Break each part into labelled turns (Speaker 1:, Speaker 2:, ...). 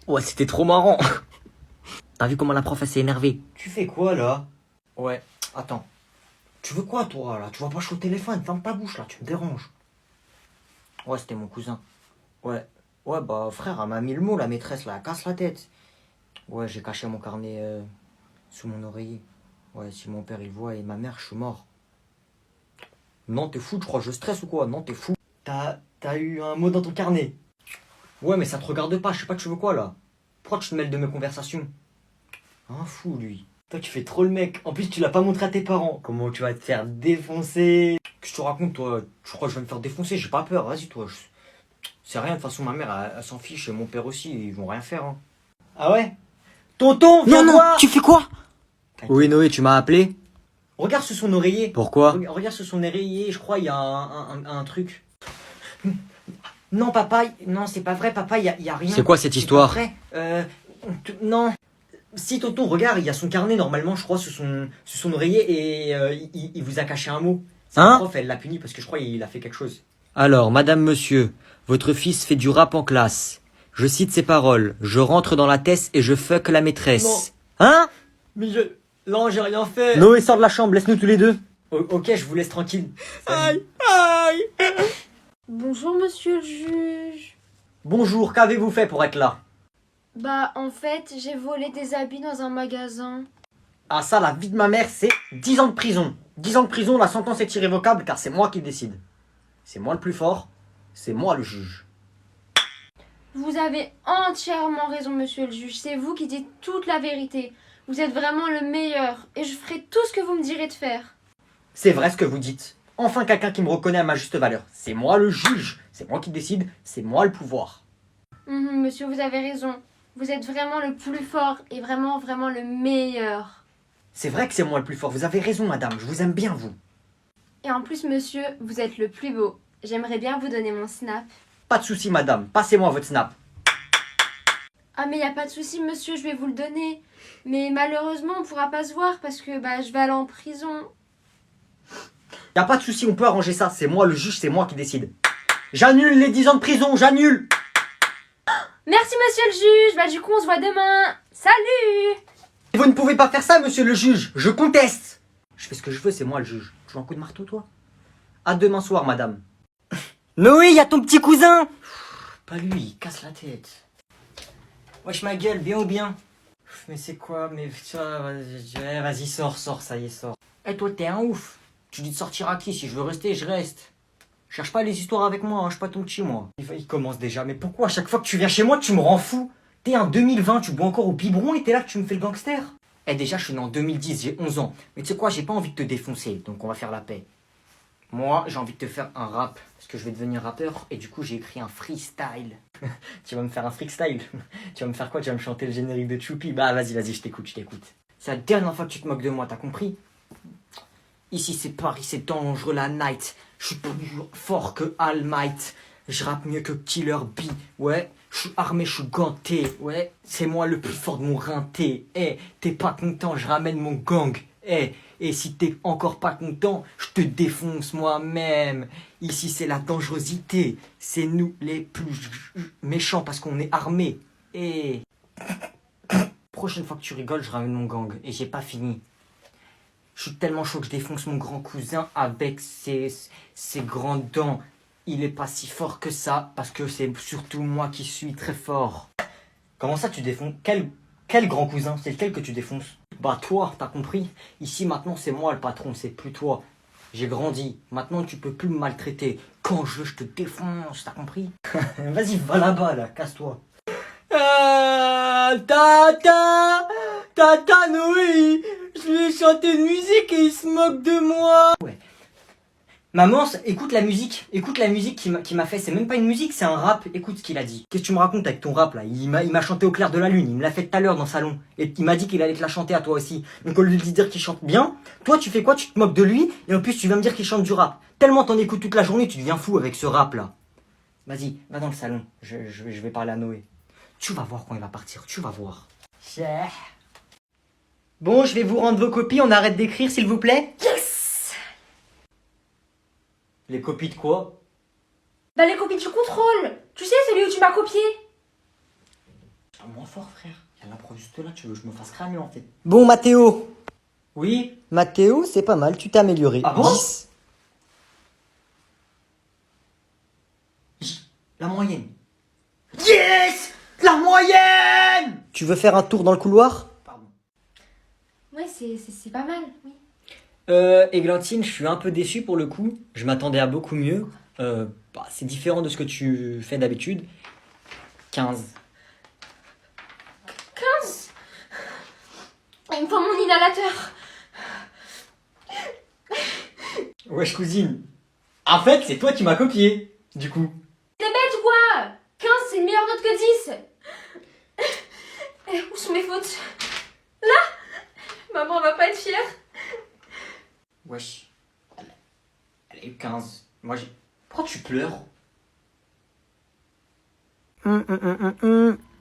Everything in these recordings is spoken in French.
Speaker 1: Ouais, c'était trop marrant. T'as vu comment la prof elle s'est énervée?
Speaker 2: Tu fais quoi là? Ouais, attends. Tu veux quoi toi là? Tu vas pas jouer au téléphone, ferme ta bouche là, tu me déranges. Ouais, c'était mon cousin. Ouais. Ouais, bah frère, elle m'a mis le mot, la maîtresse là, elle casse la tête. Ouais, j'ai caché mon carnet sous mon oreiller. Ouais, si mon père il voit et ma mère, je suis mort. Non, t'es fou, tu crois que je stresse ou quoi? Non, t'es fou. T'as eu un mot dans ton carnet? Ouais, mais ça te regarde pas, je sais pas tu veux quoi là. Pourquoi tu te mêles de mes conversations? Un fou lui. Toi tu fais trop le mec. En plus tu l'as pas montré à tes parents. Comment tu vas te faire défoncer? Qu'est-ce que tu racontes toi? Tu crois que je vais me faire défoncer? J'ai pas peur, vas-y toi. C'est rien, de toute façon ma mère elle s'en fiche et mon père aussi, ils vont rien faire. Hein. Ah ouais? Tonton, viens
Speaker 1: Non,
Speaker 2: voir.
Speaker 1: tu fais quoi?
Speaker 2: T'inquiète.
Speaker 1: Oui, Noé, tu m'as appelé?
Speaker 2: Regarde sous son oreiller.
Speaker 1: Pourquoi?
Speaker 2: Regarde sous son oreiller, je crois il y a un truc. Non papa, non c'est pas vrai papa, y a rien.
Speaker 1: C'est quoi cette
Speaker 2: C'est
Speaker 1: histoire?
Speaker 2: pas vrai. Non. Si tonton, regarde, il y a son carnet normalement, je crois, sous son oreiller et il vous a caché un mot. Sa
Speaker 1: Hein?
Speaker 2: prof, elle l'a puni parce que je crois qu'il a fait quelque chose.
Speaker 1: Alors, madame, monsieur, votre fils fait du rap en classe. Je cite ses paroles. Je rentre dans la test et je fuck la maîtresse. Hein?
Speaker 2: Mais non, j'ai rien fait.
Speaker 1: Noé, sors de la chambre, laisse-nous tous les deux.
Speaker 2: Ok, je vous laisse tranquille.
Speaker 1: Aïe, aïe.
Speaker 3: Bonjour monsieur le juge.
Speaker 2: Bonjour, qu'avez-vous fait pour être là?
Speaker 3: Bah en fait j'ai volé des habits dans un magasin.
Speaker 2: Ah ça, la vie de ma mère, c'est 10 ans de prison. 10 ans de prison, la sentence est irrévocable car c'est moi qui décide. C'est moi le plus fort, c'est moi le juge.
Speaker 3: Vous avez entièrement raison monsieur le juge. C'est vous qui dites toute la vérité. Vous êtes vraiment le meilleur et je ferai tout ce que vous me direz de faire.
Speaker 2: C'est vrai ce que vous dites. Enfin quelqu'un qui me reconnaît à ma juste valeur. C'est moi le juge, c'est moi qui décide, c'est moi le pouvoir.
Speaker 3: Monsieur, vous avez raison. Vous êtes vraiment le plus fort et vraiment le meilleur.
Speaker 2: C'est vrai que c'est moi le plus fort, vous avez raison madame, je vous aime bien vous.
Speaker 3: Et en plus monsieur, vous êtes le plus beau. J'aimerais bien vous donner mon snap.
Speaker 2: Pas de souci madame, passez-moi votre snap.
Speaker 3: Ah mais y a pas de souci monsieur, je vais vous le donner. Mais malheureusement on pourra pas se voir parce que je vais aller en prison.
Speaker 2: Y a pas de souci, on peut arranger ça, c'est moi le juge, c'est moi qui décide. J'annule les 10 ans de prison, j'annule.
Speaker 3: Merci monsieur le juge, du coup on se voit demain. Salut!
Speaker 2: Vous ne pouvez pas faire ça monsieur le juge, je conteste. Je fais ce que je veux, c'est moi le juge. Tu veux un coup de marteau toi? À demain soir madame.
Speaker 1: Noé, y a ton petit cousin.
Speaker 2: Pas lui, il casse la tête. Wesh ma gueule, bien ou bien? Mais c'est quoi, mais ça, vas-y sors, ça y est, sors. Eh toi t'es un ouf. Tu dis de sortir à qui? Si je veux rester, je reste. Cherche pas les histoires avec moi, hein, je suis pas ton petit moi. Il commence déjà, mais pourquoi à chaque fois que tu viens chez moi tu me rends fou? T'es en 2020, tu bois encore au biberon et t'es là que tu me fais le gangster? Eh déjà je suis né en 2010, j'ai 11 ans. Mais tu sais quoi, j'ai pas envie de te défoncer, donc on va faire la paix. Moi, j'ai envie de te faire un rap, parce que je vais devenir rappeur, et du coup j'ai écrit un freestyle. Tu vas me faire un freestyle? Tu vas me faire quoi? Tu vas me chanter le générique de Choupi? Bah vas-y, je t'écoute. C'est la dernière fois que tu te moques de moi, t'as compris? Ici c'est Paris, c'est dangereux la night. Je suis plus fort que All Might. Je rappe mieux que Killer B. Ouais, je suis armé, je suis ganté. Ouais, c'est moi le plus fort de mon rinté. Eh, t'es pas content, je ramène mon gang. Eh, et si t'es encore pas content, je te défonce moi-même. Ici c'est la dangerosité. C'est nous les plus méchants parce qu'on est armés. Eh. Prochaine fois que tu rigoles, je ramène mon gang. Et j'ai pas fini. Je suis tellement chaud que je défonce mon grand cousin avec ses grandes dents. Il est pas si fort que ça, parce que c'est surtout moi qui suis très fort. Comment ça tu défonces? Quel grand cousin? C'est lequel que tu défonces? Bah toi, t'as compris? Ici maintenant c'est moi le patron, c'est plus toi. J'ai grandi, maintenant tu peux plus me maltraiter. Quand je te défonce, t'as compris? Vas-y, va là-bas là, casse-toi. Tata Noé, je lui ai chanté une musique et il se moque de moi. Ouais. Maman, écoute la musique qu'il m'a fait. C'est même pas une musique, c'est un rap. Écoute ce qu'il a dit. Qu'est-ce que tu me racontes avec ton rap là? Il m'a chanté au clair de la lune. Il me l'a fait tout à l'heure dans le salon. Et il m'a dit qu'il allait te la chanter à toi aussi. Donc au lieu de lui dire qu'il chante bien, toi tu fais quoi? Tu te moques de lui et en plus tu viens me dire qu'il chante du rap. Tellement t'en écoutes toute la journée, tu deviens fou avec ce rap là. Vas-y, va dans le salon. Je vais parler à Noé. Tu vas voir quand il va partir. Tu vas voir. Bon, je vais vous rendre vos copies. On arrête d'écrire s'il vous plaît.
Speaker 3: Yes!
Speaker 2: Les copies de quoi?
Speaker 3: Les copies du contrôle. Tu sais, celui où tu m'as copié.
Speaker 2: Tiens, moins fort, frère. Il y a la prof juste là, tu veux que je me fasse cramer en fait.
Speaker 1: Bon, Mathéo.
Speaker 2: Oui.
Speaker 1: Mathéo, c'est pas mal, tu t'es amélioré.
Speaker 2: Ah bon
Speaker 1: 10.
Speaker 2: La moyenne. Yes! La moyenne!
Speaker 1: Tu veux faire un tour dans le couloir?
Speaker 2: Pardon.
Speaker 3: Ouais, c'est pas mal, oui.
Speaker 2: Églantine, je suis un peu déçu pour le coup. Je m'attendais à beaucoup mieux. C'est différent de ce que tu fais d'habitude. 15.
Speaker 3: 15. Il me faut mon inhalateur.
Speaker 2: Wesh cousine. En fait, c'est toi qui m'as copié, du coup.
Speaker 3: T'es bête ou quoi? 15, c'est une meilleure note que 10. Où sont mes fautes? Là? Maman va pas être fière.
Speaker 2: Wesh. Elle a eu 15. Moi, j'ai... Pourquoi tu pleures?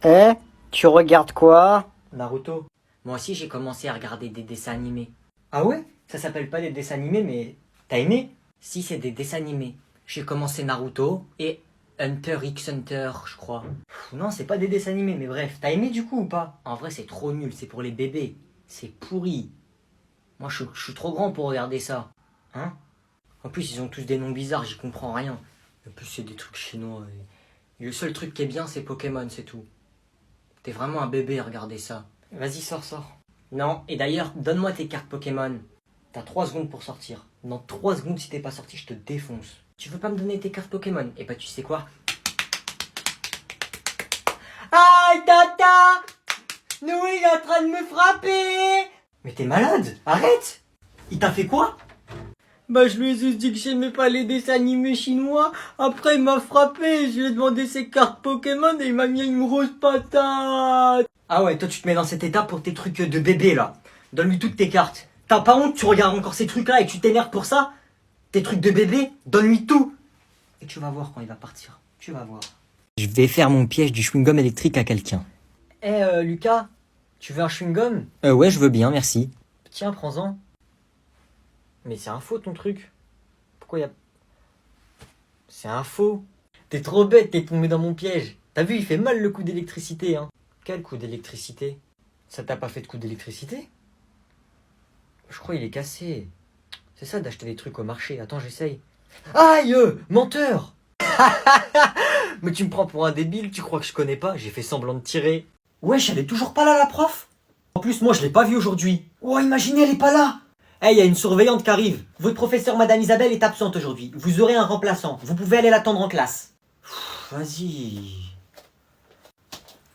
Speaker 1: Eh, tu regardes quoi?
Speaker 2: Naruto. Moi aussi, j'ai commencé à regarder des dessins animés. Ah ouais? Ça s'appelle pas des dessins animés, mais... T'as aimé? Si, c'est des dessins animés. J'ai commencé Naruto et Hunter x Hunter, je crois. Non, c'est pas des dessins animés, mais bref. T'as aimé du coup ou pas? En vrai, c'est trop nul, c'est pour les bébés. C'est pourri. Moi, je suis trop grand pour regarder ça. Hein? En plus, ils ont tous des noms bizarres, j'y comprends rien. En plus, c'est des trucs chinois. Et le seul truc qui est bien, c'est Pokémon, c'est tout. T'es vraiment un bébé à regarder ça. Vas-y, sors. Non, et d'ailleurs, donne-moi tes cartes Pokémon. T'as 3 secondes pour sortir. Dans 3 secondes, si t'es pas sorti, je te défonce. Tu veux pas me donner tes cartes Pokémon? Et bah, tu sais quoi? Aïe, tata! Nous, il est en train de me frapper! Mais t'es malade! Arrête! Il t'a fait quoi? Bah, je lui ai juste dit que j'aimais pas les dessins animés chinois. Après, il m'a frappé. Je lui ai demandé ses cartes Pokémon et il m'a mis une grosse patate. Ah ouais, toi, tu te mets dans cet état pour tes trucs de bébé, là. Donne-lui toutes tes cartes. T'as pas honte, tu regardes encore ces trucs-là et tu t'énerves pour ça? Tes trucs de bébé, donne-lui tout. Et tu vas voir quand il va partir. Tu vas voir.
Speaker 1: Je vais faire mon piège du chewing-gum électrique à quelqu'un.
Speaker 2: Lucas, tu veux un chewing-gum?
Speaker 1: Ouais, je veux bien, merci.
Speaker 2: Tiens, prends-en. Mais c'est un faux ton truc. Pourquoi y a... C'est un faux. T'es trop bête, t'es tombé dans mon piège. T'as vu, il fait mal le coup d'électricité, hein. Quel coup d'électricité? Ça t'a pas fait de coup d'électricité? Je crois il est cassé. C'est ça d'acheter des trucs au marché. Attends, j'essaye. Aïe, menteur. Mais tu me prends pour un débile, tu crois que je connais pas? J'ai fait semblant de tirer. Wesh, elle est toujours pas là, la prof? En plus, moi, je l'ai pas vue aujourd'hui. Oh, imaginez, elle est pas là. Il y a une surveillante qui arrive. Votre professeur, Madame Isabelle, est absente aujourd'hui. Vous aurez un remplaçant. Vous pouvez aller l'attendre en classe. Vas-y.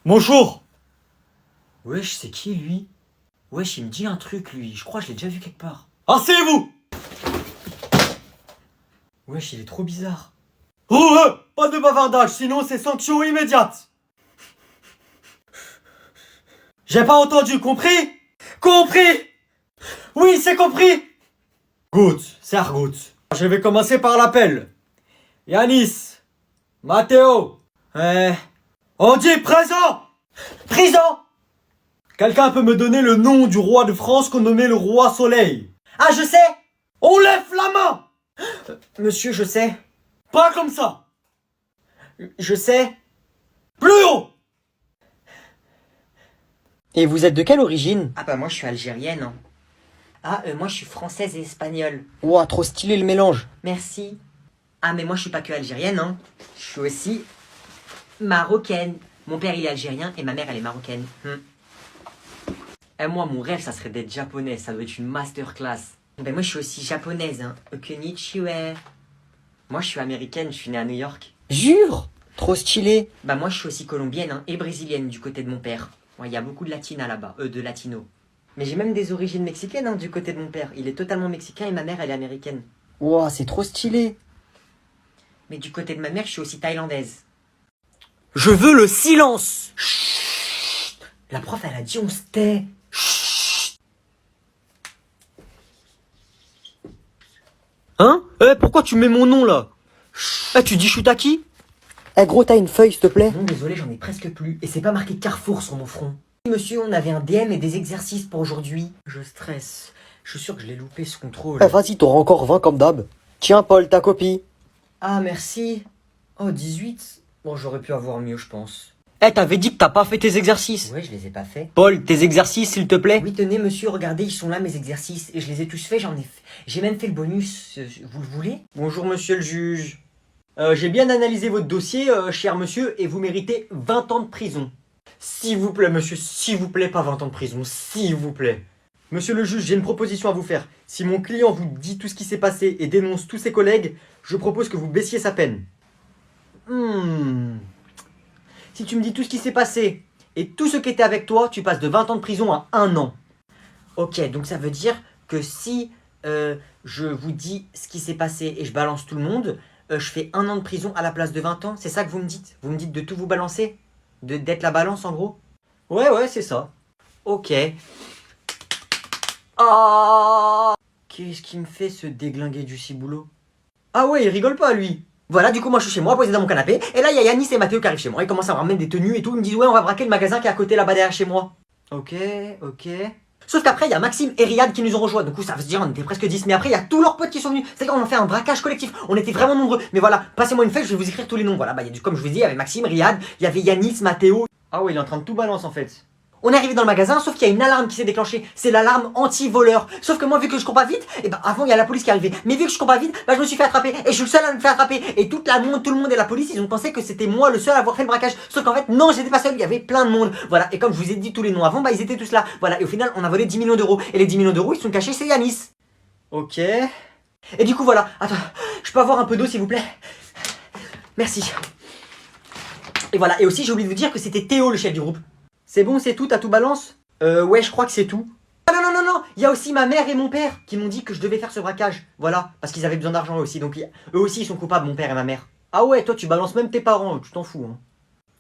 Speaker 2: Bonjour. Wesh, c'est qui, lui? Wesh, il me dit un truc, lui. Je crois que je l'ai déjà vu quelque part. Asseyez-vous. Wesh, il est trop bizarre. Oh, pas de bavardage, sinon c'est sanction immédiate. J'ai pas entendu, compris? Compris? Oui, c'est compris. Good, c'est good. Je vais commencer par l'appel. Yanis, Mathéo, on dit présent. Présent. Quelqu'un peut me donner le nom du roi de France qu'on nommait le roi Soleil? Ah, je sais. On lève la main. Monsieur, je sais. Pas comme ça. Je sais. Plus haut.
Speaker 1: Et vous êtes de quelle origine?
Speaker 2: Ah bah moi je suis algérienne. Hein. Ah, moi je suis française et espagnole.
Speaker 1: Ouah, trop stylé le mélange.
Speaker 2: Merci. Ah mais moi je suis pas que algérienne, hein. Je suis aussi marocaine. Mon père il est algérien et ma mère elle est marocaine. Et moi mon rêve ça serait d'être japonaise, ça doit être une masterclass. Ben moi je suis aussi japonaise, hein. Konnichiwa. Moi je suis américaine, je suis née à New York.
Speaker 1: Jure? Trop stylé.
Speaker 2: Bah moi je suis aussi colombienne, hein, et brésilienne du côté de mon père. Il y a beaucoup de latinas là-bas, de latinos. Mais j'ai même des origines mexicaines, hein, du côté de mon père. Il est totalement mexicain et ma mère elle est américaine.
Speaker 1: Ouah, c'est trop stylé.
Speaker 2: Mais du côté de ma mère je suis aussi thaïlandaise.
Speaker 1: Je veux le silence.
Speaker 2: Chut. La prof elle a dit on se tait.
Speaker 1: Hein? Pourquoi tu mets mon nom là? Tu dis chute à qui? Gros, t'as une feuille s'il te plaît?
Speaker 2: Non, désolé, j'en ai presque plus. Et c'est pas marqué Carrefour sur mon front. Monsieur, on avait un DM et des exercices pour aujourd'hui. Je stresse. Je suis sûr que je l'ai loupé ce contrôle.
Speaker 1: Vas-y, t'auras encore 20 comme d'hab. Tiens, Paul, ta copie.
Speaker 2: Ah, merci. Oh, 18. Bon, j'aurais pu avoir mieux, je pense. Eh, t'avais dit que t'as pas fait tes exercices.
Speaker 1: Ouais, je les ai pas faits.
Speaker 2: Paul, tes exercices, s'il te plaît.
Speaker 1: Oui, tenez, monsieur, regardez, ils sont là, mes exercices. Et je les ai tous faits, j'ai même fait le bonus. Vous le voulez?
Speaker 2: Bonjour, monsieur le juge. J'ai bien analysé votre dossier, cher monsieur, et vous méritez 20 ans de prison. S'il vous plaît, monsieur, s'il vous plaît, pas 20 ans de prison, s'il vous plaît. Monsieur le juge, j'ai une proposition à vous faire. Si mon client vous dit tout ce qui s'est passé et dénonce tous ses collègues, je propose que vous baissiez sa peine. Si tu me dis tout ce qui s'est passé et tout ce qui était avec toi, tu passes de 20 ans de prison à 1 an.
Speaker 1: Ok, donc ça veut dire que si je vous dis ce qui s'est passé et je balance tout le monde, je fais 1 an de prison à la place de 20 ans. C'est ça que vous me dites? Vous me dites de tout vous balancer? D'être la balance en gros?
Speaker 2: Ouais, c'est ça.
Speaker 1: Ok. Ah, qu'est-ce qui me fait ce déglingué du ciboulot?
Speaker 2: Ah ouais, il rigole pas, lui.
Speaker 1: Voilà, du coup, moi je suis chez moi, posé dans mon canapé, et là il y a Yanis et Mathéo qui arrivent chez moi. Ils commencent à me ramener des tenues et tout. Ils me disent, ouais, on va braquer le magasin qui est à côté là-bas derrière chez moi.
Speaker 2: Ok.
Speaker 1: Sauf qu'après, il y a Maxime et Riyad qui nous ont rejoints. Du coup, ça veut se dire, on était presque 10. Mais après, il y a tous leurs potes qui sont venus. C'est-à-dire, on a fait un braquage collectif. On était vraiment nombreux. Mais voilà, passez-moi une feuille, je vais vous écrire tous les noms. Voilà, comme je vous ai dit, il y avait Maxime, Riyad, il y avait Yanis, Mathéo.
Speaker 2: Ah ouais, il est en train de tout balancer en fait.
Speaker 1: On est arrivé dans le magasin, sauf qu'il y a une alarme qui s'est déclenchée. C'est l'alarme anti-voleur. Sauf que moi, vu que je cours pas vite, et avant il y a la police qui est arrivée. Mais vu que je cours pas vite, je me suis fait attraper. Et je suis le seul à me faire attraper. Et tout le monde et la police, ils ont pensé que c'était moi le seul à avoir fait le braquage. Sauf qu'en fait, non, j'étais pas seul, il y avait plein de monde. Voilà, et comme je vous ai dit tous les noms avant, ils étaient tous là. Voilà, et au final, on a volé 10 millions d'euros. Et les 10 millions d'euros, ils sont cachés chez Yanis.
Speaker 2: Ok.
Speaker 1: Et du coup, voilà. Attends, je peux avoir un peu d'eau, s'il vous plaît? Merci. Et voilà, et aussi, j'ai oublié de vous dire que c'était Théo, le chef du groupe.
Speaker 2: C'est bon, c'est tout, t'as tout balance? Ouais, je crois que c'est tout.
Speaker 1: Ah non, il y a aussi ma mère et mon père qui m'ont dit que je devais faire ce braquage. Voilà, parce qu'ils avaient besoin d'argent eux aussi, donc eux aussi ils sont coupables, mon père et ma mère.
Speaker 2: Ah ouais, toi tu balances même tes parents, tu t'en fous. Hein.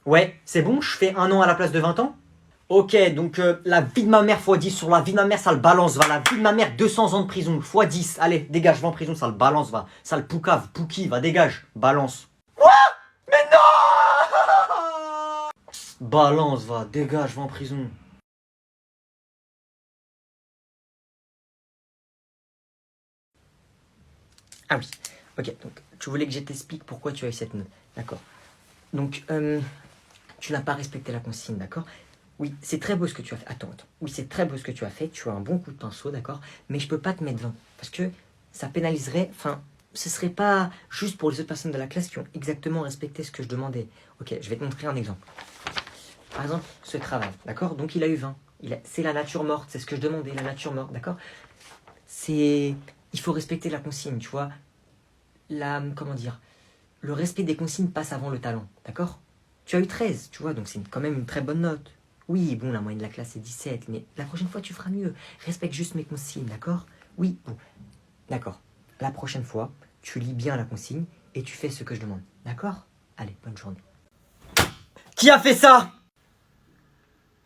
Speaker 1: Ouais, c'est bon, je fais 1 an à la place de 20 ans?
Speaker 2: Ok, donc la vie de ma mère x 10 sur la vie de ma mère, ça le balance, va. La vie de ma mère, 200 ans de prison, x 10. Allez, dégage, va en prison, ça le balance, va. Ça le poucave, pouki, va, dégage, balance.
Speaker 1: Quoi? Mais non!
Speaker 2: Balance, va, dégage, va en prison.
Speaker 1: Ah oui, ok, donc tu voulais que je t'explique pourquoi tu as eu cette note, d'accord. Donc, tu n'as pas respecté la consigne, d'accord. Oui, c'est très beau ce que tu as fait. Attends. Oui, c'est très beau ce que tu as fait, tu as un bon coup de pinceau, d'accord. Mais je peux pas te mettre 20, parce que ça pénaliserait, enfin, ce serait pas juste pour les autres personnes de la classe qui ont exactement respecté ce que je demandais. Ok, je vais te montrer un exemple. Par exemple, ce travail, d'accord. Donc il a eu 20. C'est la nature morte, c'est ce que je demandais, la nature morte, d'accord. Il faut respecter la consigne, tu vois. Comment dire, le respect des consignes passe avant le talent, d'accord. Tu as eu 13, tu vois, donc c'est quand même une très bonne note. Oui, bon, la moyenne de la classe est 17, mais la prochaine fois tu feras mieux. Respecte juste mes consignes, d'accord. Oui, bon, d'accord. La prochaine fois, tu lis bien la consigne et tu fais ce que je demande, d'accord. Allez, bonne journée.
Speaker 2: Qui a fait ça?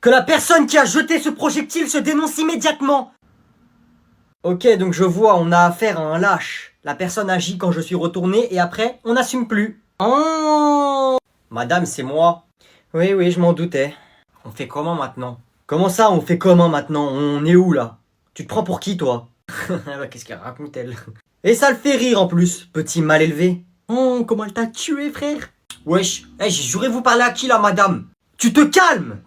Speaker 2: Que la personne qui a jeté ce projectile se dénonce immédiatement. Ok, donc je vois, on a affaire à un lâche. La personne agit quand je suis retourné et après, on n'assume plus. Oh! Madame, c'est moi. Oui, je m'en doutais.
Speaker 1: On fait comment maintenant?
Speaker 2: Comment ça, on fait comment maintenant? On est où là? Tu te prends pour qui, toi?
Speaker 1: Qu'est-ce qu'elle raconte, elle?
Speaker 2: Et ça le fait rire en plus, petit mal élevé. Oh, comment elle t'a tué, frère?
Speaker 1: Wesh, j'ai juré vous parler à qui là, madame?
Speaker 2: Tu te calmes,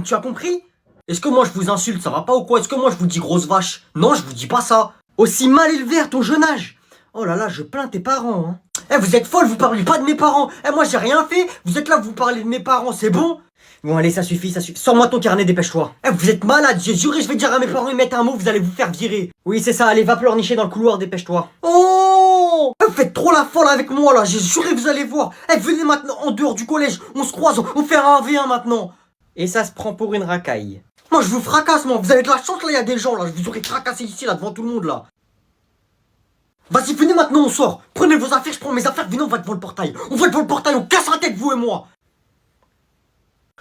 Speaker 2: tu as compris? Est-ce que moi je vous insulte, ça va pas ou quoi? Est-ce que moi je vous dis grosse vache? Non, je vous dis pas ça. Aussi mal élevé à ton jeune âge. Oh là là, je plains tes parents, hein. Eh, vous êtes folle, vous parlez pas de mes parents. Eh, moi j'ai rien fait, vous êtes là, vous parlez de mes parents, c'est bon? Bon, allez, ça suffit. Sors-moi ton carnet, dépêche-toi. Eh, vous êtes malade, j'ai juré, je vais dire à mes parents, ils mettent un mot, vous allez vous faire virer. Oui, c'est ça, allez, va pleurnicher dans le couloir, dépêche-toi. Oh! Vous faites trop la folle avec moi, là, j'ai juré, vous allez voir. Eh, venez maintenant en dehors du collège, on se croise, on fait un 1v1 maintenant. Et ça se prend pour une racaille. Moi, je vous fracasse, moi, vous avez de la chance, là, il y a des gens, là, je vous aurais fracassé ici, là, devant tout le monde, là. Vas-y, venez maintenant, on sort. Prenez vos affaires, je prends mes affaires, venez, on va devant le portail. On va devant le portail, on casse la tête, vous et moi.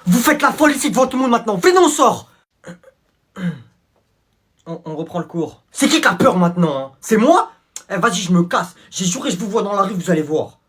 Speaker 2: Vous faites la folle ici devant tout le monde maintenant. Venez, on sort. On reprend le cours. C'est qui a peur maintenant, hein? C'est moi? Eh, vas-y, je me casse. J'ai juré, je vous vois dans la rue, vous allez voir.